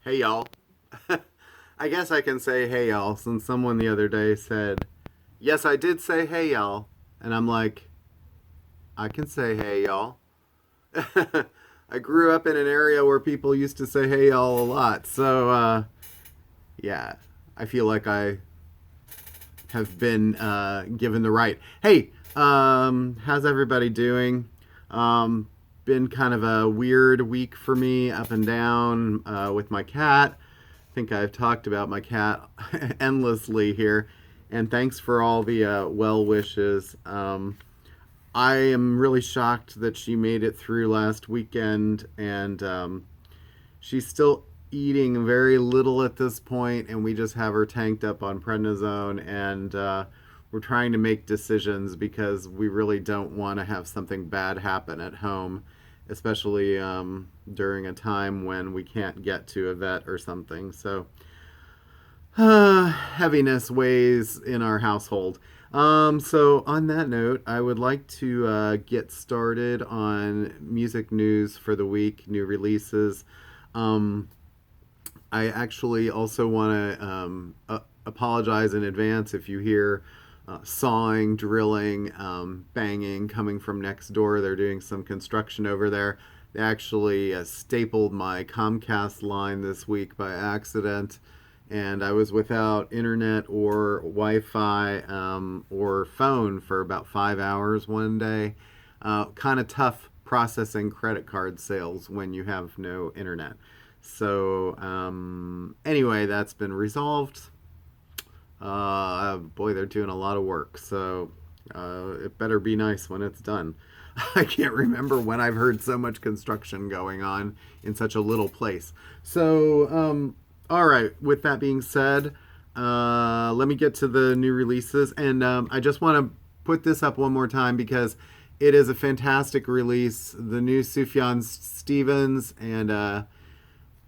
Hey y'all. I guess I can say hey y'all since someone the other day said, yes, I did say hey y'all. And I'm like, I can say hey y'all. I grew up in an area where people used to say hey y'all a lot. So, yeah, I feel like I have been given the right. Hey, how's everybody doing? Been kind of a weird week for me, up and down with my cat. I think I've talked about my cat endlessly here, and thanks for all the well wishes. I am really shocked that she made it through last weekend, and she's still eating very little at this point, and we just have her tanked up on prednisone, and we're trying to make decisions because we really don't want to have something bad happen at home, especially during a time when we can't get to a vet or something. So, heaviness weighs in our household. So on that note, I would like to get started on music news for the week, new releases. Um, I actually also want to apologize in advance if you hear sawing, drilling, banging coming from next door. They're doing some construction over there. They actually stapled my Comcast line this week by accident, and I was without internet or Wi-Fi or phone for about 5 hours one day. Kind of tough processing credit card sales when you have no internet. So anyway, that's been resolved. Boy, they're doing a lot of work, so it better be nice when it's done. I can't remember when I've heard so much construction going on in such a little place. So, all right, with that being said, let me get to the new releases. And I just want to put this up one more time because it is a fantastic release. The new Sufjan Stevens and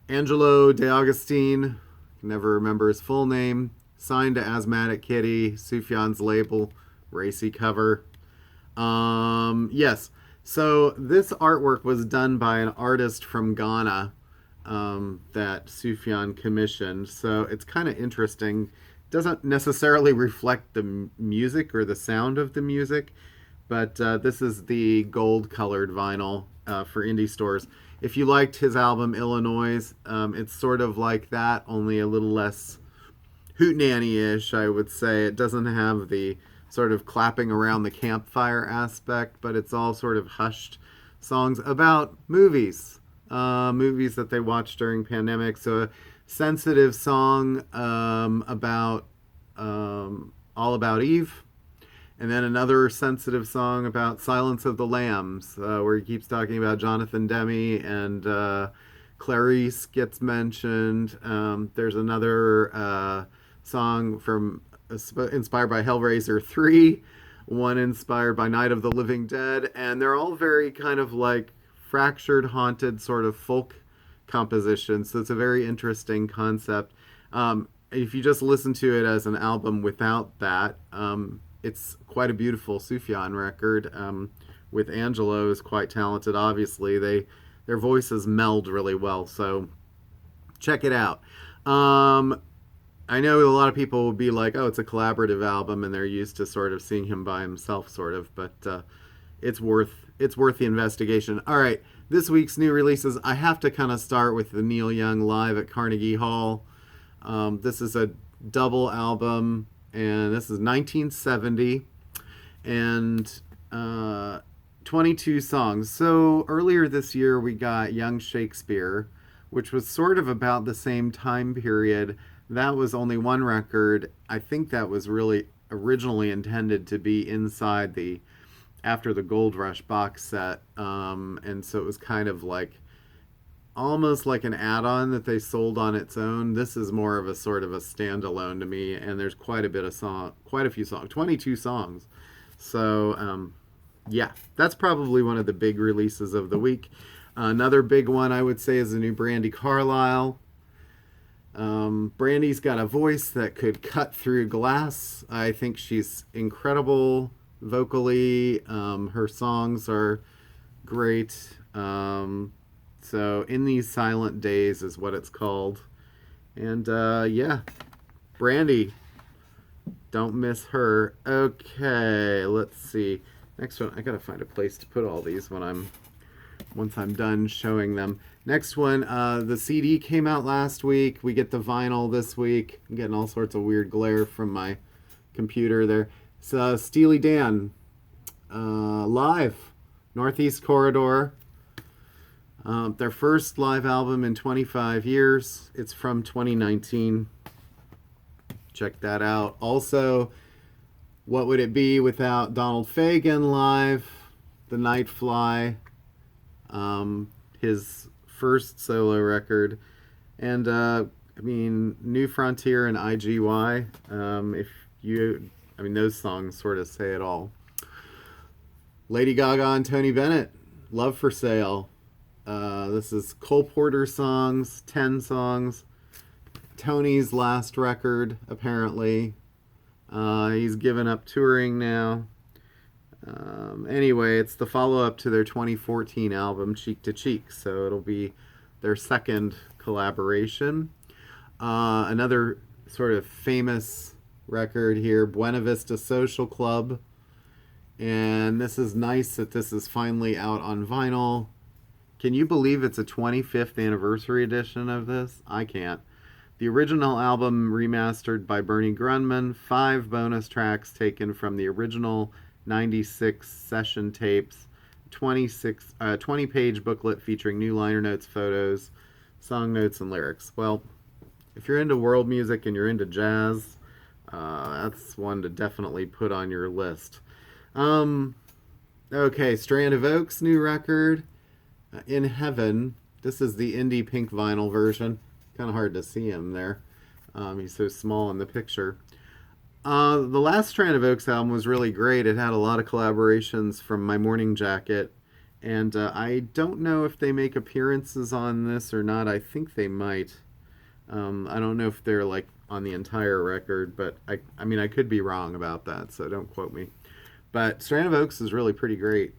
Angelo De Agostine, never remember his full name, signed to Asthmatic Kitty, Sufjan's label, racy cover. Yes. So this artwork was done by an artist from Ghana that Sufjan commissioned. So it's kind of interesting. Doesn't necessarily reflect the music or the sound of the music, but this is the gold colored vinyl for indie stores. If you liked his album Illinois, it's sort of like that, only a little less hootenanny-ish, I would say. It doesn't have the sort of clapping around the campfire aspect, but it's all sort of hushed songs about movies, movies that they watched during pandemic. So a sensitive song about All About Eve, and then another sensitive song about Silence of the Lambs, where he keeps talking about Jonathan Demme and Clarice gets mentioned. There's another song from inspired by Hellraiser 3, one inspired by Night of the Living Dead, and they're all very kind of like fractured, haunted sort of folk compositions. So it's a very interesting concept. If you just listen to it as an album without that, it's quite a beautiful Sufjan record. With Angelo is quite talented. Obviously, their voices meld really well. So check it out. I know a lot of people will be like, "Oh, it's a collaborative album," and they're used to sort of seeing him by himself, sort of. But it's worth the investigation. All right, this week's new releases. I have to kind of start with the Neil Young live at Carnegie Hall. This is a double album, and this is 1970, and 22 songs. So earlier this year, we got Young Shakespeare, which was sort of about the same time period. That was only one record. I think that was really originally intended to be inside the After the Gold Rush box set, and so it was kind of like almost like an add-on that they sold on its own. This is more of a sort of a standalone to me, and there's quite a few songs, 22 songs. So yeah, that's probably one of the big releases of the week. Another big one I would say is the new Brandy Carlisle. Brandy's got a voice that could cut through glass. I think she's incredible vocally. Her songs are great. So In These Silent Days is what it's called. And yeah, Brandy, don't miss her. Okay, let's see. Next one, I gotta find a place to put all these once I'm done showing them. Next one, the CD came out last week. We get the vinyl this week. I'm getting all sorts of weird glare from my computer there. So Steely Dan, live, Northeast Corridor. Their first live album in 25 years. It's from 2019. Check that out. Also, what would it be without Donald Fagen live? The Night Fly, his first solo record, and New Frontier and IGY. Those songs sort of say it all. Lady Gaga and Tony Bennett, Love for Sale. This is Cole Porter songs, 10 songs. Tony's last record, apparently. He's given up touring now. Anyway, it's the follow-up to their 2014 album, Cheek to Cheek, so it'll be their second collaboration. Another sort of famous record here, Buena Vista Social Club. And this is nice that this is finally out on vinyl. Can you believe it's a 25th anniversary edition of this? I can't. The original album remastered by Bernie Grunman, 5 bonus tracks taken from the original 96 session tapes, 20-page booklet featuring new liner notes, photos, song notes, and lyrics. Well, if you're into world music and you're into jazz, that's one to definitely put on your list. Okay, Strand of Oaks new record, In Heaven. This is the indie pink vinyl version. Kind of hard to see him there. He's so small in the picture. The last Strand of Oaks album was really great. It had a lot of collaborations from My Morning Jacket. And I don't know if they make appearances on this or not. I think they might. I don't know if they're like on the entire record, but I could be wrong about that, so don't quote me. But Strand of Oaks is really pretty great.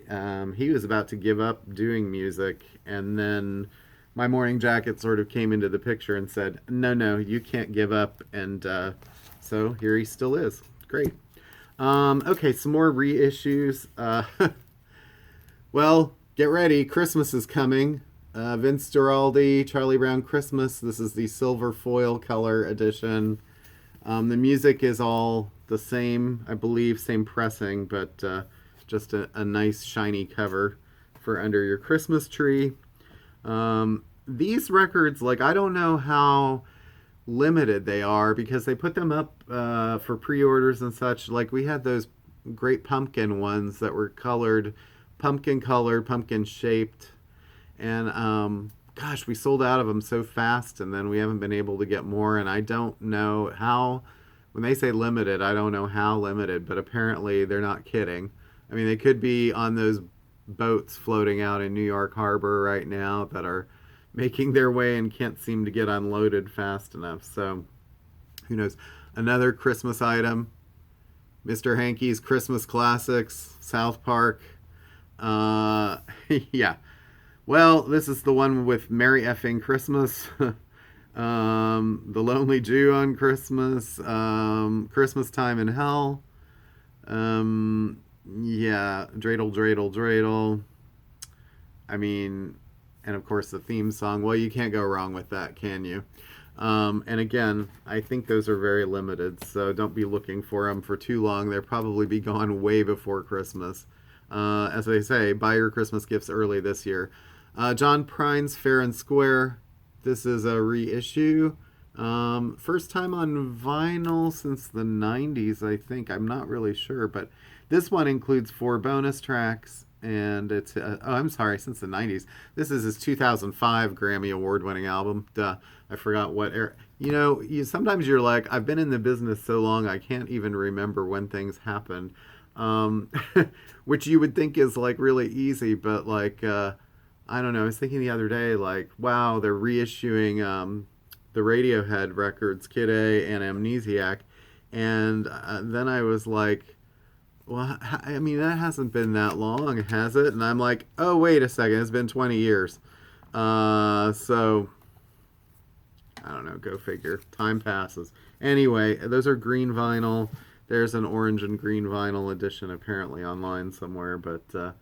He was about to give up doing music, and then My Morning Jacket sort of came into the picture and said, no, you can't give up. And so here he still is. Great. Okay, some more reissues. Well, get ready. Christmas is coming. Vince Guaraldi, Charlie Brown Christmas. This is the silver foil color edition. The music is all the same, I believe, same pressing, but just a nice shiny cover for under your Christmas tree. These records, I don't know how limited they are because they put them up for pre-orders and such. We had those great pumpkin ones that were pumpkin colored, pumpkin shaped, and gosh, we sold out of them so fast, and then we haven't been able to get more, and I don't know how. When they say limited, I don't know how limited, but apparently they're not kidding. I mean, they could be on those boats floating out in New York Harbor right now that are making their way and can't seem to get unloaded fast enough. So, who knows? Another Christmas item, Mr. Hankey's Christmas Classics, South Park. Yeah. Well, this is the one with Merry Effing Christmas. The Lonely Jew on Christmas, Christmas Time in Hell, yeah, Dreidel, Dreidel, Dreidel. And of course the theme song. Well, you can't go wrong with that, can you? And again, I think those are very limited, so don't be looking for them for too long. They'll probably be gone way before Christmas. As they say, buy your Christmas gifts early this year. John Prines, Fair and Square. This is a reissue. First time on vinyl since the 90s, I think. I'm not really sure, but this one includes 4 bonus tracks, and it's, since the 90s. This is his 2005 Grammy Award-winning album. Duh, I forgot what era. Sometimes you're like, I've been in the business so long, I can't even remember when things happened. Which you would think is, really easy, but, I don't know. I was thinking the other day, wow, they're reissuing the Radiohead records, Kid A and Amnesiac. And then I was like, well, that hasn't been that long, has it? And I'm like, oh, wait a second. It's been 20 years. So I don't know. Go figure. Time passes. Anyway, those are green vinyl. There's an orange and green vinyl edition apparently online somewhere. But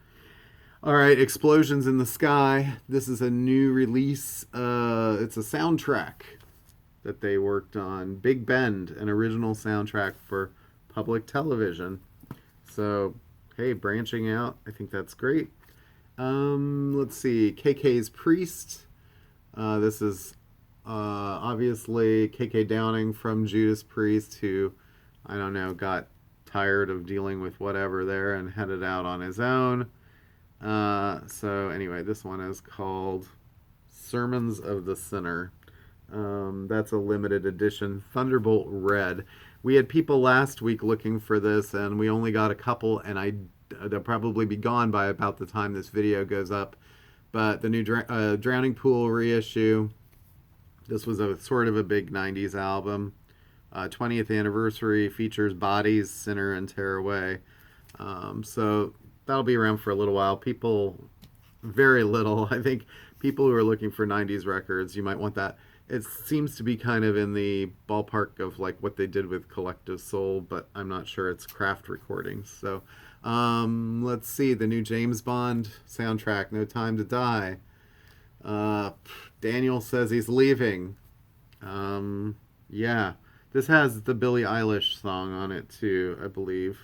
all right, Explosions in the Sky. This is a new release. It's a soundtrack that they worked on. Big Bend, an original soundtrack for public television. So, hey, branching out. I think that's great. Let's see. KK's Priest. This is obviously KK Downing from Judas Priest, who, I don't know, got tired of dealing with whatever there and headed out on his own. So anyway, this one is called Sermons of the Sinner. That's a limited edition. Thunderbolt Red. We had people last week looking for this, and we only got a couple, and they'll probably be gone by about the time this video goes up. But the new Drowning Pool reissue. This was a sort of a big 90s album. 20th anniversary, features Bodies, Sinner, and Tear Away. So that'll be around for a little while. Very little. I think people who are looking for 90s records, you might want that. It seems to be kind of in the ballpark of like what they did with Collective Soul, but I'm not sure it's craft recordings. So let's see, the new James Bond soundtrack, No Time to Die. Daniel says he's leaving. Yeah, this has the Billie Eilish song on it too, I believe.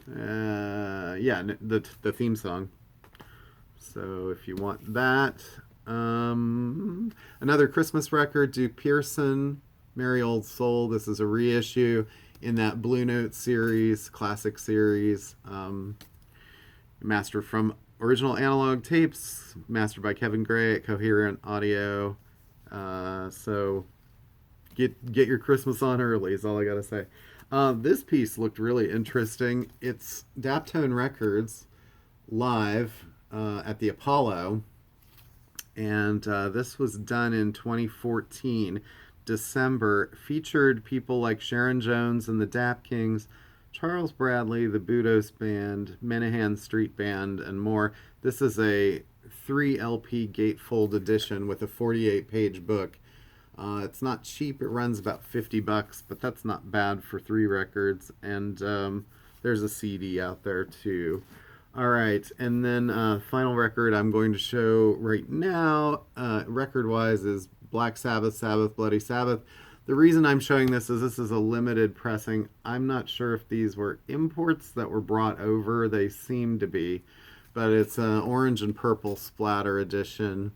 Yeah, the theme song. So if you want that. Another Christmas record, Duke Pearson, Merry Old Soul. This is a reissue in that Blue Note series, classic series. Mastered from original analog tapes, mastered by Kevin Gray at Coherent Audio. So get your Christmas on early is all I gotta say. This piece looked really interesting. It's Daptone Records live at the Apollo. And this was done in 2014, December. Featured people like Sharon Jones and the Dap Kings, Charles Bradley, the Budos Band, Menahan Street Band, and more. This is a 3 LP gatefold edition with a 48-page book. It's not cheap. It runs about $50, but that's not bad for 3 records. And there's a CD out there too. All right, and then final record I'm going to show right now, record-wise, is Black Sabbath, Sabbath, Bloody Sabbath. The reason I'm showing this is a limited pressing. I'm not sure if these were imports that were brought over. They seem to be, but it's an orange and purple splatter edition,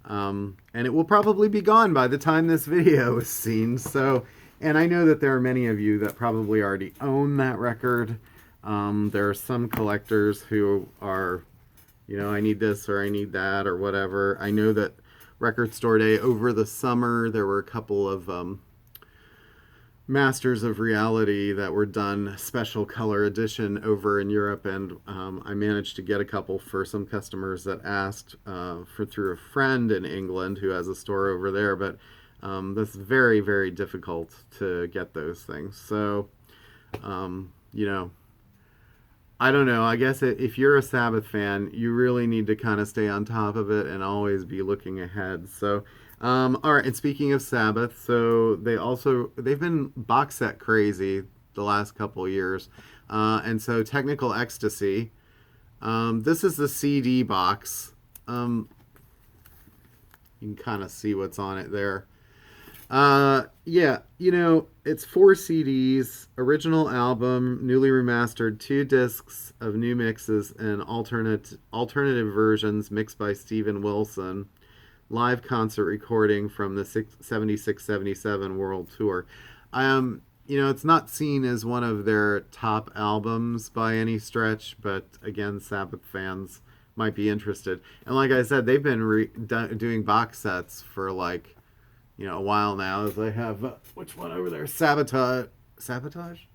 and it will probably be gone by the time this video is seen. So, and I know that there are many of you that probably already own that record. There are some collectors who are, you know, I need this or I need that or whatever. I know that Record Store Day over the summer, there were a couple of Masters of Reality that were done special color edition over in Europe, and I managed to get a couple for some customers that asked through a friend in England who has a store over there, but that's very, very difficult to get those things. So, you know, I don't know. I guess if you're a Sabbath fan, you really need to kind of stay on top of it and always be looking ahead. So, all right. And speaking of Sabbath, so they've been box set crazy the last couple years, and so Technical Ecstasy. This is the CD box. You can kind of see what's on it there. Yeah, you know, it's 4 CDs, original album, newly remastered, 2 discs of new mixes and alternative versions mixed by Steven Wilson, live concert recording from the 76-77 World Tour. You know, it's not seen as one of their top albums by any stretch, but again, Sabbath fans might be interested. And like I said, they've been doing box sets for like, you know, a while now. As I have which one over there? Sabotage.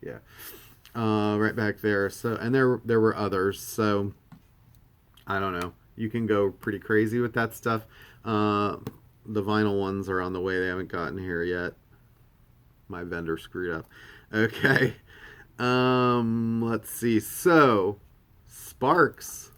Yeah, right back there. So, and there were others. So, I don't know. You can go pretty crazy with that stuff. The vinyl ones are on the way. They haven't gotten here yet. My vendor screwed up. Okay. Let's see. So, Sparks.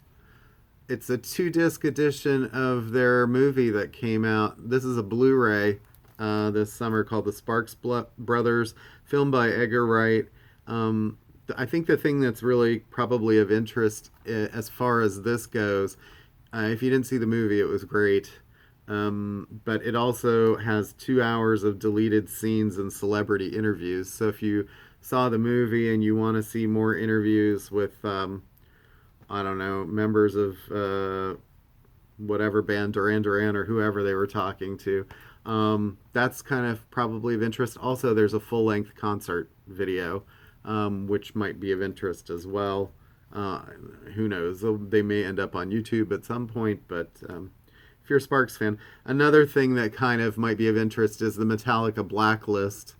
It's a 2 disc edition of their movie that came out. This is a Blu-ray this summer called The Sparks Brothers, filmed by Edgar Wright. I think the thing that's really probably of interest as far as this goes, if you didn't see the movie, it was great. But it also has 2 hours of deleted scenes and celebrity interviews. So if you saw the movie and you want to see more interviews with, I don't know, members of whatever band, Duran Duran or whoever they were talking to, that's kind of probably of interest. Also, there's a full-length concert video, which might be of interest as well. Who knows? They may end up on YouTube at some point, but if you're a Sparks fan. Another thing that kind of might be of interest is the Metallica Blacklist.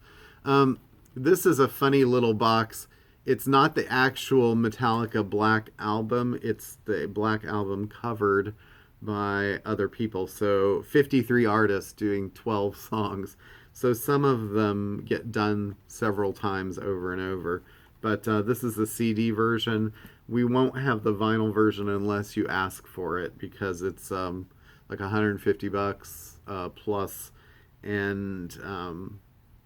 This is a funny little box. It's not the actual Metallica Black album. It's the Black album covered by other people. So 53 artists doing 12 songs. So some of them get done several times over and over. But this is the CD version. We won't have the vinyl version unless you ask for it, because it's like $150 plus, and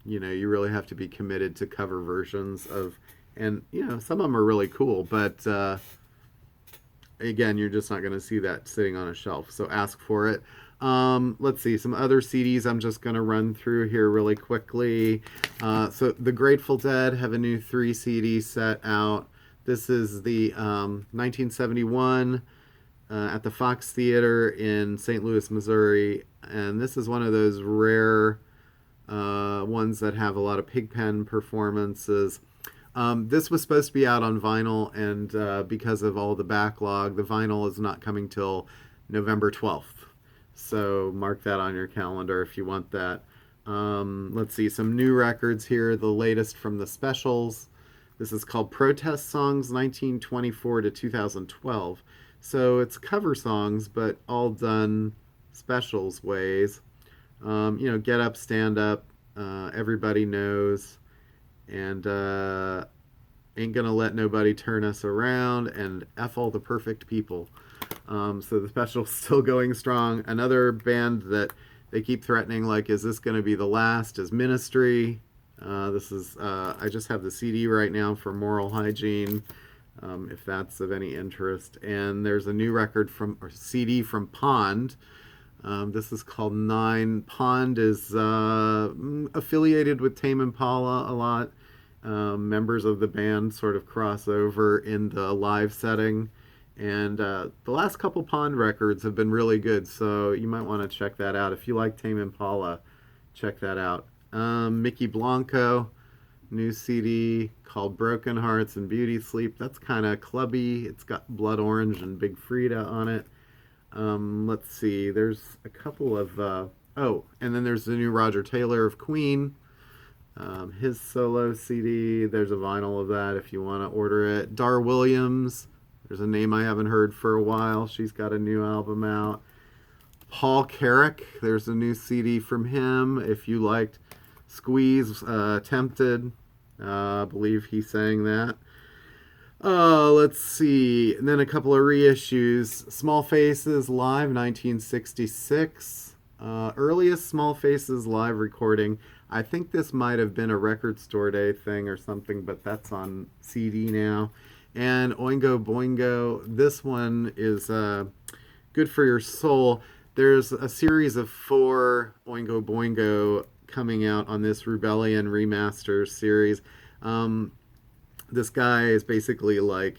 you really have to be committed to cover versions of, and some of them are really cool, but again, you're just not going to see that sitting on a shelf, so ask for it. Let's see, some other CDs I'm just going to run through here really quickly. So the Grateful Dead have a new 3 CD set out. This is the 1971 at the Fox Theater in St. Louis, Missouri. And this is one of those rare ones that have a lot of Pigpen performances. This was supposed to be out on vinyl, and because of all the backlog, the vinyl is not coming till November 12th. So mark that on your calendar if you want that. Let's see, some new records here. The latest from the Specials. This is called Protest Songs 1924 to 2012. So it's cover songs, but all done Specials ways. Get Up, Stand Up, Everybody Knows, and Ain't Gonna Let Nobody Turn Us Around, and F All the Perfect People. So the Specials still going strong. Another band that they keep threatening, like, is this going to be the last, is Ministry. This is, I just have the CD right now for Moral Hygiene, if that's of any interest. And there's a new record or CD from Pond. This is called 9. Pond is affiliated with Tame Impala a lot. Members of the band sort of cross over in the live setting. And the last couple Pond records have been really good, so you might want to check that out. If you like Tame Impala, check that out. Mickey Blanco, new CD called Broken Hearts and Beauty Sleep. That's kind of clubby. It's got Blood Orange and Big Frida on it. Let's see. There's a couple of... and then there's the new Roger Taylor of Queen. His solo CD. There's a vinyl of that if you want to order it. Dar Williams. There's a name I haven't heard for a while. She's got a new album out. Paul Carrack. There's a new CD from him. If you liked Squeeze, Tempted, I believe he sang that. Let's see. And then a couple of reissues. Small Faces Live, 1966. Earliest Small Faces live recording. I think this might have been a Record Store Day thing or something, but that's on CD now. And Oingo Boingo. This one is good for your soul. There's a series of 4 Oingo Boingo coming out on this Rebellion Remasters series. This guy is basically like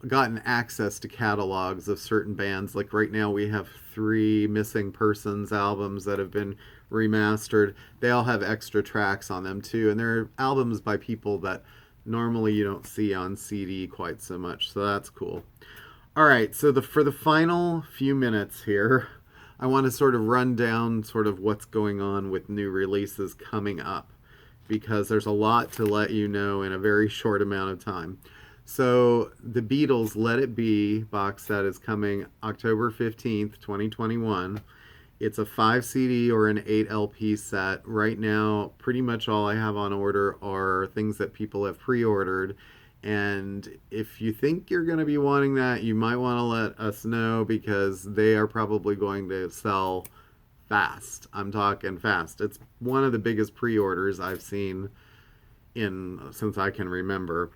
gotten access to catalogs of certain bands. Like right now we have 3 Missing Persons albums that have been remastered. They all have extra tracks on them too, and they're albums by people that normally you don't see on CD quite so much, so that's cool. All right, so for the final few minutes here, I want to sort of run down sort of what's going on with new releases coming up, because there's a lot to let you know in a very short amount of time. So the Beatles' Let It Be box set is coming October 15th, 2021. It's a 5 CD or an 8 LP set. Right now, pretty much all I have on order are things that people have pre-ordered. And if you think you're going to be wanting that, you might want to let us know, because they are probably going to sell fast. I'm talking fast. It's one of the biggest pre-orders I've seen in since I can remember.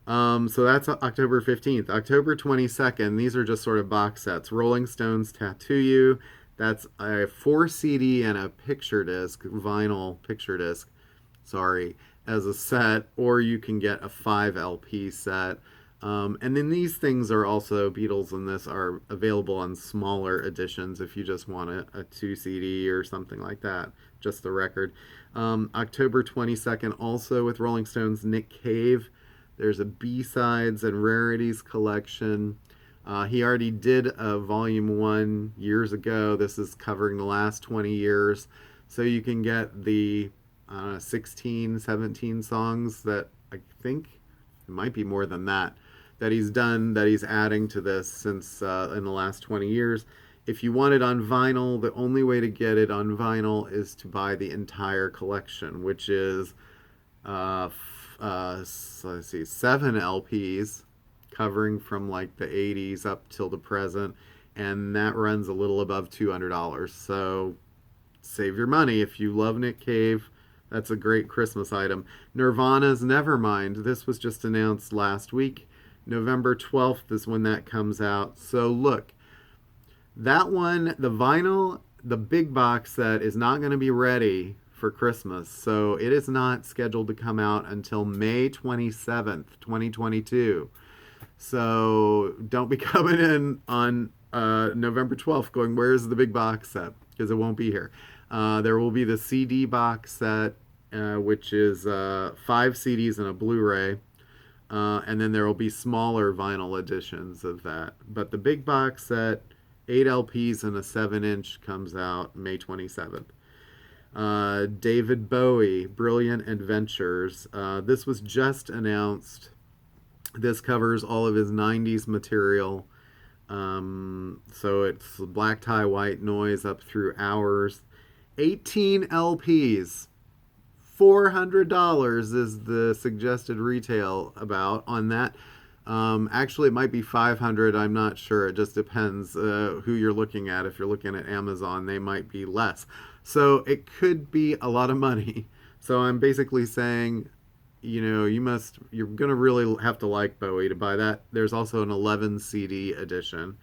So that's October 15th. October 22nd, these are just sort of box sets. Rolling Stones Tattoo You. That's a 4 CD and a picture disc, vinyl picture disc, sorry, as a set, or you can get a 5 LP set. And then these things are also, Beatles and this are available on smaller editions if you just want a 2 CD or something like that, just the record. October 22nd, also with Rolling Stones, Nick Cave. There's a B-Sides and Rarities collection. He already did a volume 1 years ago. This is covering the last 20 years. So you can get the 16, 17 songs that I think it might be more than that he's done, that he's adding to this since in the last 20 years. If you want it on vinyl, the only way to get it on vinyl is to buy the entire collection, which is let's see, 7 LPs covering from like the 80s up till the present, and that runs a little above $200. So save your money if you love Nick Cave. That's a great Christmas item. Nirvana's Nevermind. This was just announced last week. November 12th is when that comes out. So look, that one, the vinyl, the big box set is not going to be ready for Christmas. So it is not scheduled to come out until May 27th, 2022. So don't be coming in on November 12th going, where's the big box set? Because it won't be here. There will be the CD box set, which is 5 CDs and a Blu-ray. And then there will be smaller vinyl editions of that. But the big box set, 8 LPs and a 7-inch, comes out May 27th. David Bowie, Brilliant Adventures. This was just announced. This covers all of his 90s material. So it's Black Tie, White Noise up through Hours. 18 LPs. $400 is the suggested retail about on that. Actually, it might be $500. I'm not sure. It just depends who you're looking at. If you're looking at Amazon, they might be less. So it could be a lot of money. So I'm basically saying, you're going to really have to like Bowie to buy that. There's also an 11 CD edition.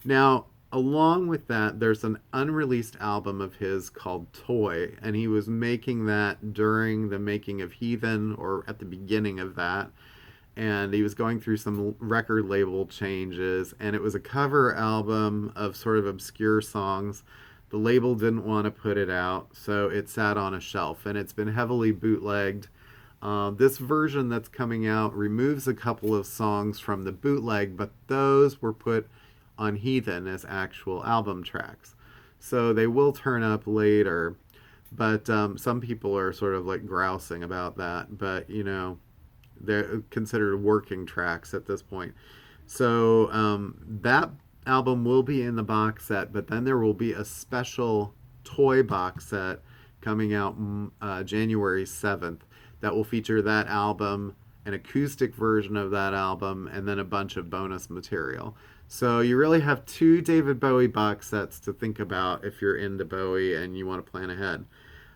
Now, along with that, there's an unreleased album of his called Toy, and he was making that during the making of Heathen, or at the beginning of that. And he was going through some record label changes, and it was a cover album of sort of obscure songs. The label didn't want to put it out, so it sat on a shelf, and it's been heavily bootlegged. This version that's coming out removes a couple of songs from the bootleg, but those were put on Heathen as actual album tracks. So they will turn up later, but some people are sort of like grousing about that, but they're considered working tracks at this point. So that album will be in the box set, but then there will be a special toy box set coming out January 7th that will feature that album, an acoustic version of that album, and then a bunch of bonus material. So you really have 2 David Bowie box sets to think about if you're into Bowie and you want to plan ahead.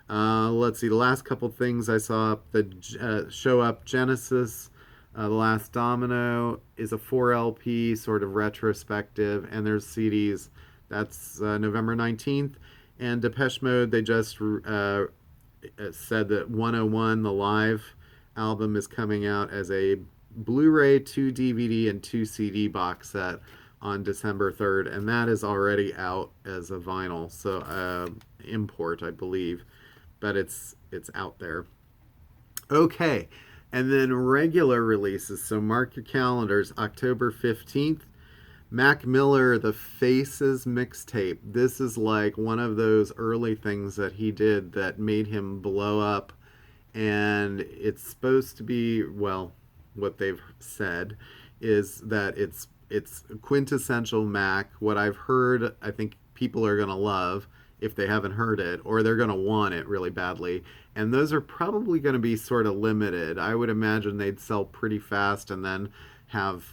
Let's see, the last couple things I saw that show up, Genesis, The Last Domino is a 4 LP sort of retrospective, and there's CDs. That's November 19th. And Depeche Mode, they just said that 101, the live album, is coming out as a Blu-ray, 2 DVD, and 2 CD box set on December 3rd, and that is already out as a vinyl, so import, I believe, but it's out there. Okay, and then regular releases, so mark your calendars. October 15th, Mac Miller, The Faces Mixtape. This is like one of those early things that he did that made him blow up, and it's supposed to be, well, what they've said is that it's quintessential Mac. What I've heard, I think people are going to love, if they haven't heard it, or they're going to want it really badly. And those are probably going to be sort of limited. I would imagine they'd sell pretty fast and then have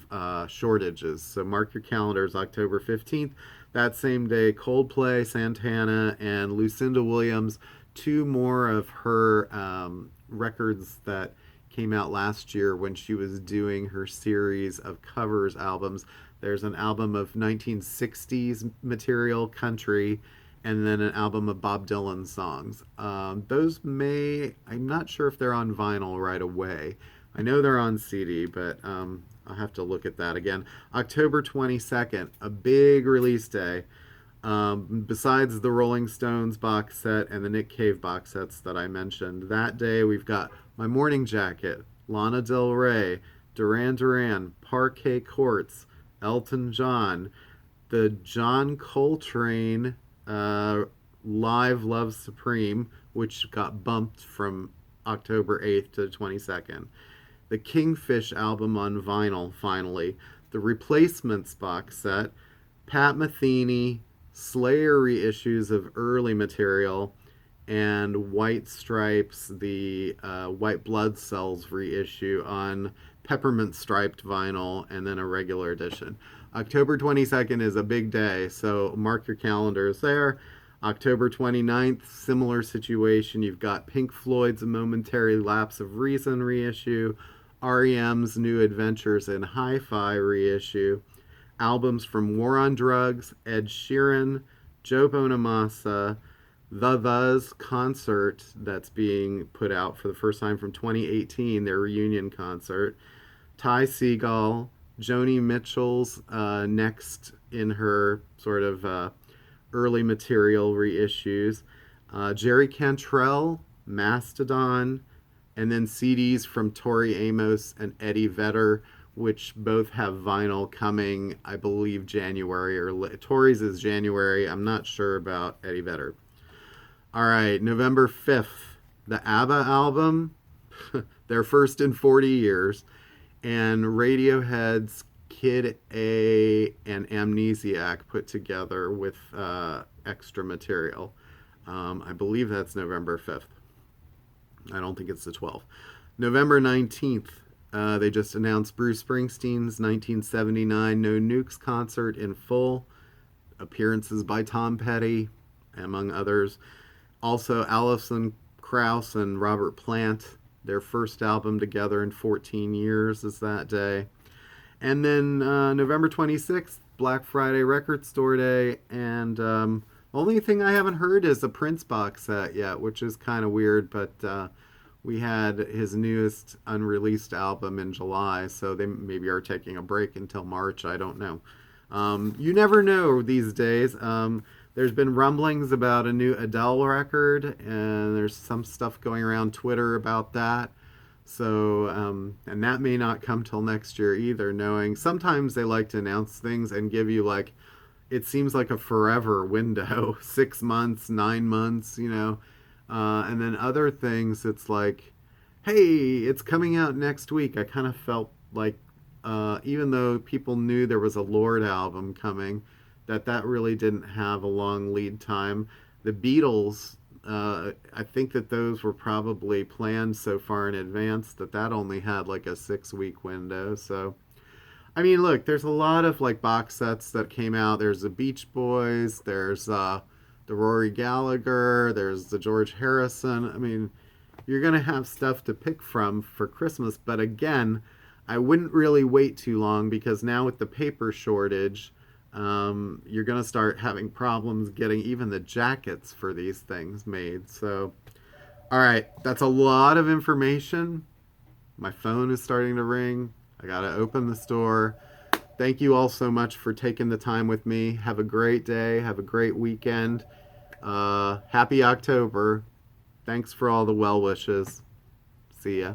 shortages. So mark your calendars, October 15th. That same day, Coldplay, Santana, and Lucinda Williams, two more of her records that came out last year when she was doing her series of covers albums. There's an album of 1960s material, country, and then an album of Bob Dylan songs. Those I'm not sure if they're on vinyl right away. I know they're on CD, but I'll have to look at that again. October 22nd, a big release day. Besides the Rolling Stones box set and the Nick Cave box sets that I mentioned, that day we've got My Morning Jacket, Lana Del Rey, Duran Duran, Parquet Courts, Elton John, the John Coltrane Live Love Supreme, which got bumped from October 8th to the 22nd. The Kingfish album on vinyl, finally. The Replacements box set. Pat Metheny, Slayer reissues of early material, and White Stripes, the White Blood Cells reissue on peppermint striped vinyl, and then a regular edition. October 22nd is a big day, so mark your calendars there. October 29th, similar situation. You've got Pink Floyd's A Momentary Lapse of Reason reissue, REM's New Adventures in Hi-Fi reissue, albums from War on Drugs, Ed Sheeran, Joe Bonamassa, The concert that's being put out for the first time from 2018, their reunion concert, Ty Segall, Joni Mitchell's next in her sort of early material reissues, Jerry Cantrell, Mastodon, and then CDs from Tori Amos and Eddie Vedder, which both have vinyl coming, I believe, January or Tori's is January. I'm not sure about Eddie Vedder. All right, November 5th, the ABBA album, their first in 40 years, and Radiohead's Kid A and Amnesiac put together with extra material. I believe that's November 5th. I don't think it's the 12th. November 19th, they just announced Bruce Springsteen's 1979 No Nukes concert in full. Appearances by Tom Petty, among others. Also, Alison Krauss and Robert Plant, their first album together in 14 years is that day. And then November 26th, Black Friday Record Store Day. And only thing I haven't heard is a Prince box set yet, which is kind of weird, but we had his newest unreleased album in July, so they maybe are taking a break until March. I don't know. You never know these days. There's been rumblings about a new Adele record, and there's some stuff going around Twitter about that. So, and that may not come till next year either, knowing sometimes they like to announce things and give you like, it seems like a forever window, 6 months, 9 months, you know. And then other things, it's like, hey, it's coming out next week. I kind of felt like, even though people knew there was a Lorde album coming, that really didn't have a long lead time. The Beatles, I think that those were probably planned so far in advance that only had like a 6-week window. So, I mean, look, there's a lot of like box sets that came out. There's the Beach Boys, there's the Rory Gallagher, there's the George Harrison. I mean, you're going to have stuff to pick from for Christmas. But again, I wouldn't really wait too long, because now with the paper shortage, you're going to start having problems getting even the jackets for these things made. So, all right, that's a lot of information. My phone is starting to ring. I got to open the store. Thank you all so much for taking the time with me. Have a great day. Have a great weekend. Happy October. Thanks for all the well wishes. See ya.